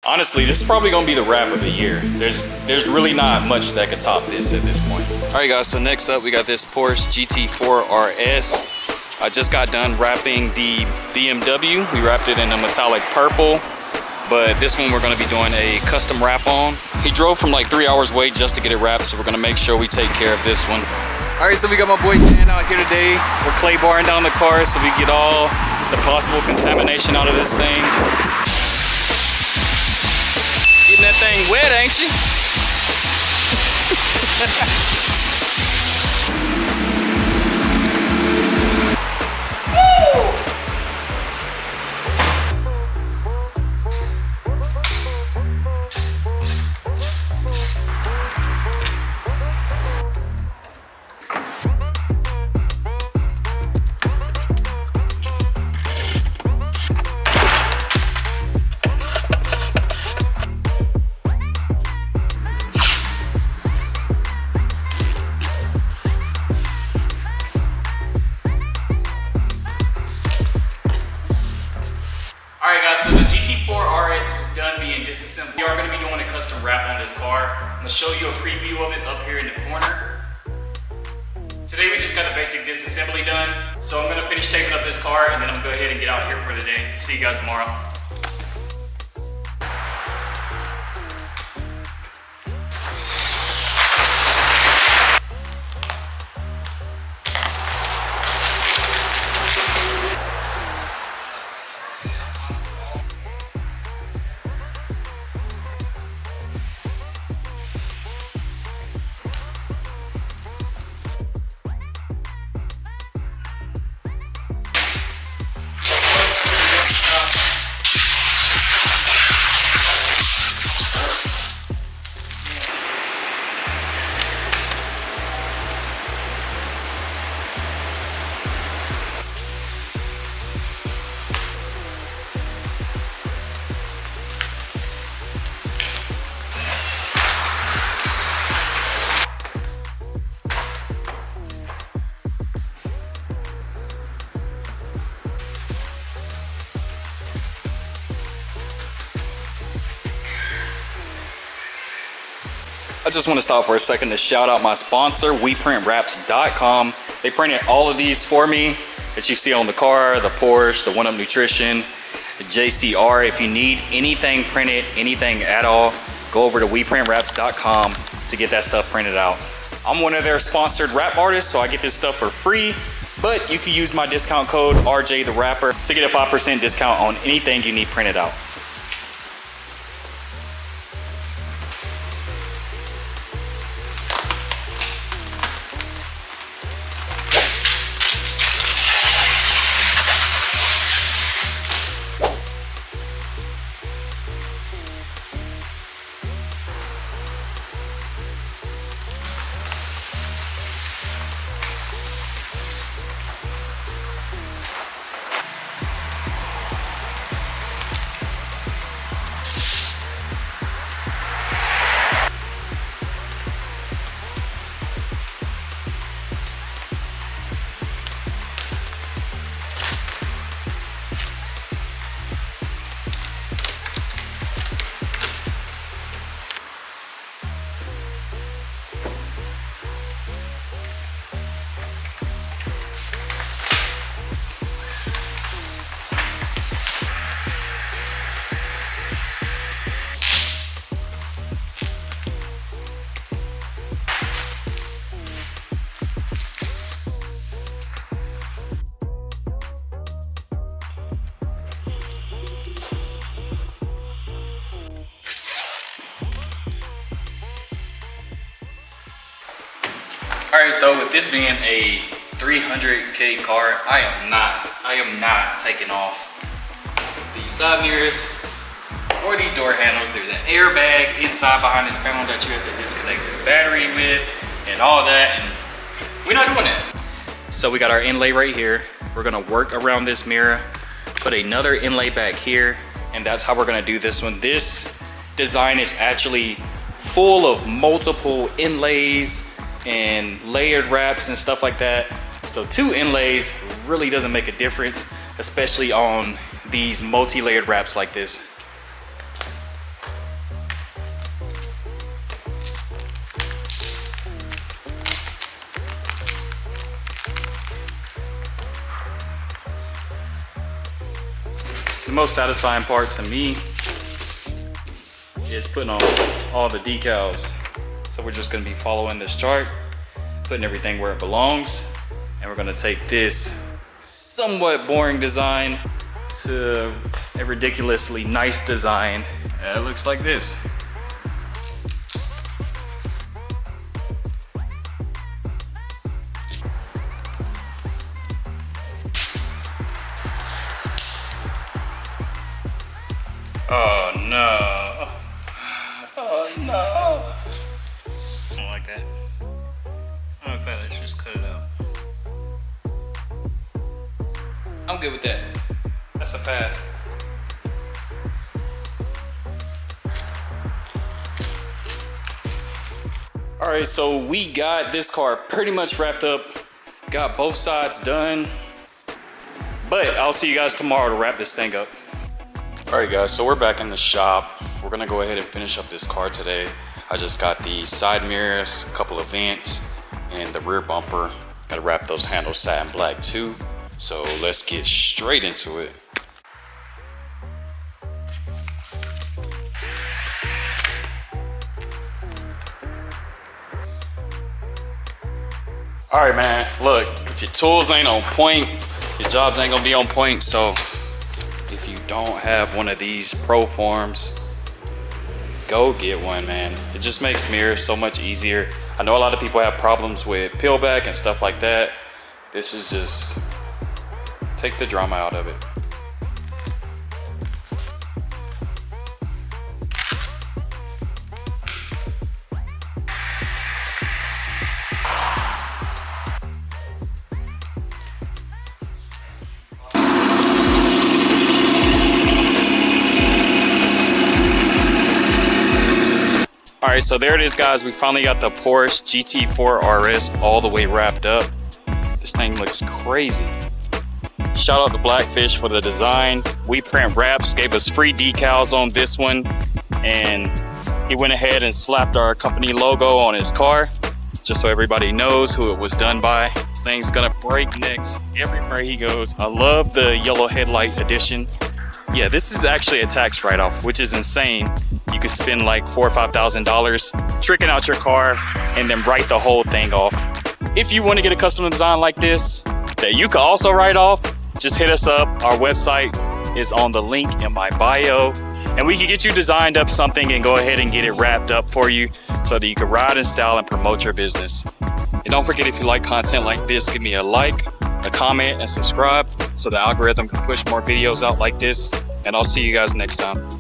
Honestly, this is probably gonna be the wrap of the year. There's really not much that could top this at this point. All right guys, so next up we got this Porsche GT4 RS. I just got done wrapping the BMW. We wrapped it in a metallic purple, but this one we're gonna be doing a custom wrap on. He drove from like 3 hours away just to get it wrapped, so we're gonna make sure we take care of this one. All right, so we got my boy Dan out here today. We're clay barring down the car so we get all the possible contamination out of this thing. Getting that thing wet, ain't you? Alright guys, so the GT4 RS is done being disassembled. We are going to be doing a custom wrap on this car. I'm going to show you a preview of it up here in the corner. Today we just got the basic disassembly done. So I'm going to finish taping up this car and then I'm going to go ahead and get out of here for the day. See you guys tomorrow. I just want to stop for a second to shout out my sponsor, WePrintWraps.com. They printed all of these for me that you see on the car, the Porsche, the 1UP Nutrition, the JCR. If you need anything printed, anything at all, go over to WePrintWraps.com to get that stuff printed out. I'm one of their sponsored wrap artists, so I get this stuff for free, but you can use my discount code RJ the Rapper to get a 5% discount on anything you need printed out. Alright, so with this being a 300K car, I am not taking off these side mirrors or these door handles. There's an airbag inside behind this panel that you have to disconnect the battery with and all that, and we're not doing it. So we got our inlay right here. We're gonna work around this mirror, put another inlay back here, and that's how we're gonna do this one. This design is actually full of multiple inlays and layered wraps and stuff like that. So 2 inlays really doesn't make a difference, especially on these multi-layered wraps like this. The most satisfying part to me is putting on all the decals. So we're just gonna be following this chart, putting everything where it belongs, and we're gonna take this somewhat boring design to a ridiculously nice design. It looks like this. Oh no. Oh no. I don't like that. I don't know if let's just cut it out. I'm good with that. That's a pass. All right, so we got this car pretty much wrapped up. Got both sides done. But I'll see you guys tomorrow to wrap this thing up. All right guys, so we're back in the shop. We're gonna go ahead and finish up this car today. I just got the side mirrors, a couple of vents, and the rear bumper. Gotta wrap those handles satin black too. So let's get straight into it. All right, man, look, if your tools ain't on point, your jobs ain't gonna be on point. So if you don't have one of these Pro Forms, go get one, man. It just makes mirrors so much easier. I know a lot of people have problems with peel back and stuff like that. This is just, take the drama out of it. All right, so there it is, guys. We finally got the Porsche GT4 RS all the way wrapped up. This thing looks crazy. Shout out to Blackfish for the design. We Print Wraps gave us free decals on this one, and he went ahead and slapped our company logo on his car, just so everybody knows who it was done by. This thing's gonna break necks everywhere he goes. I love the yellow headlight edition. Yeah, this is actually a tax write-off, which is insane. You could spend like $4,000 or $5,000 tricking out your car and then write the whole thing off. If you want to get a custom design like this that you can also write off, just hit us up. Our website is on the link in my bio, and we can get you designed up something and go ahead and get it wrapped up for you so that you can ride in style and promote your business. And don't forget, if you like content like this, give me a like, a comment, and subscribe so the algorithm can push more videos out like this. And I'll see you guys next time.